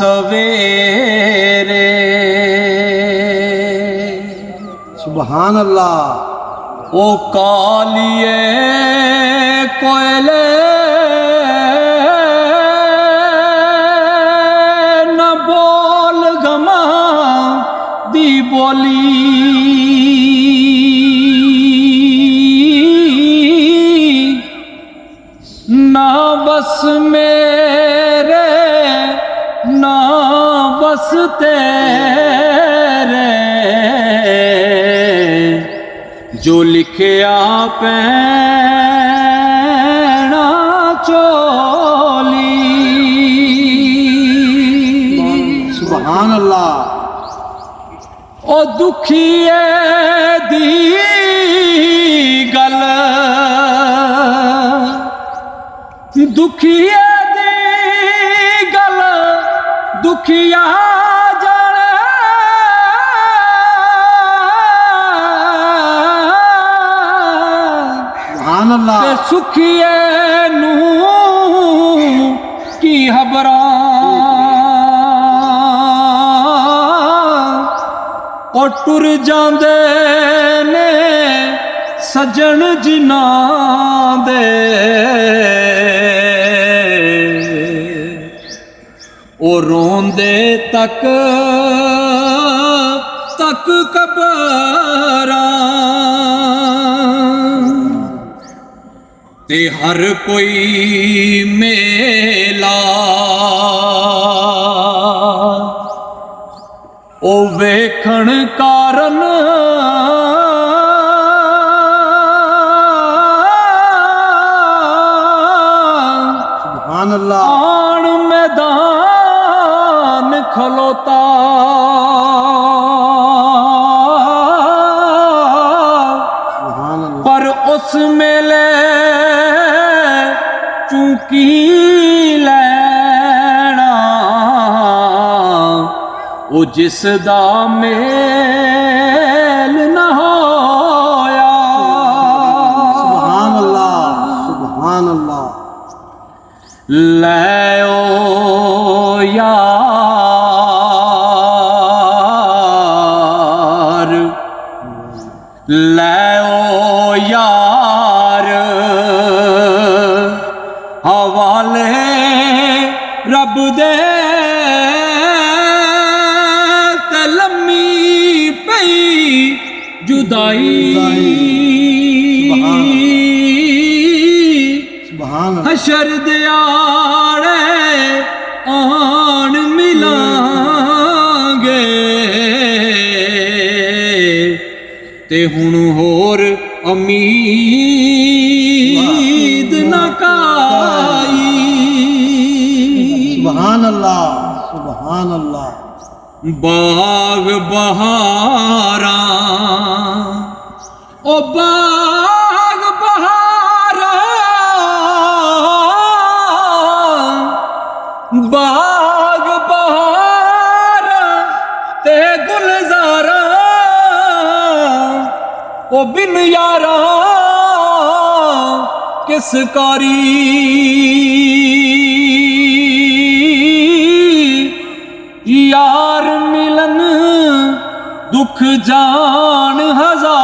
सवेरे। सुभान अल्लाह। ओ कालिए कोयले न बोल गमा दी बोली, ना बस मेरे ना बस तेरे, जो लिखिया पैना चोली। सुभान अल्लाह। ओ दुखिए दी गल, दुखिए दी गल दुखिया जाने, सुभान अल्लाह। ते सुखिए नू की खबरां, ओ टुर जांदे ने सजन जिन्हां दे, ओ रोंदे तक तक कबरां, ते हर कोई मेला ओ वेखण कारण, सुभान अल्लाह। आन मैदान खलोता, सुभान अल्लाह। पर उस मेले चूकी लैना, ओ जिस दा मेल न होया। सुभान अल्लाह। सुभान अल्लाह। ले ओ यार, ले ओ यार, हवाले रब दे, ते लम्मी पई जुदाई। सुभान अल्लाह। हशर दियाड़े आन मिलांगे, ते हुण होर उम्मीद न काई। सुभान अल्लाह। सुभान अल्लाह। बाग बहारां, ओ बाग बहारां, बाग बहारां ते गुलजारां, ओ बिन यारां किस कारी। यार मिलन दुख जान हजारां,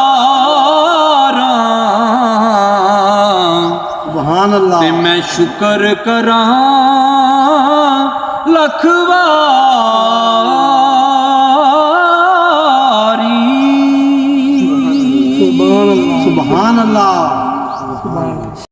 सुभान अल्लाह। ते मैं शुक्र करां लख वारी। सुभान अल्लाह। सुभान अल्लाह।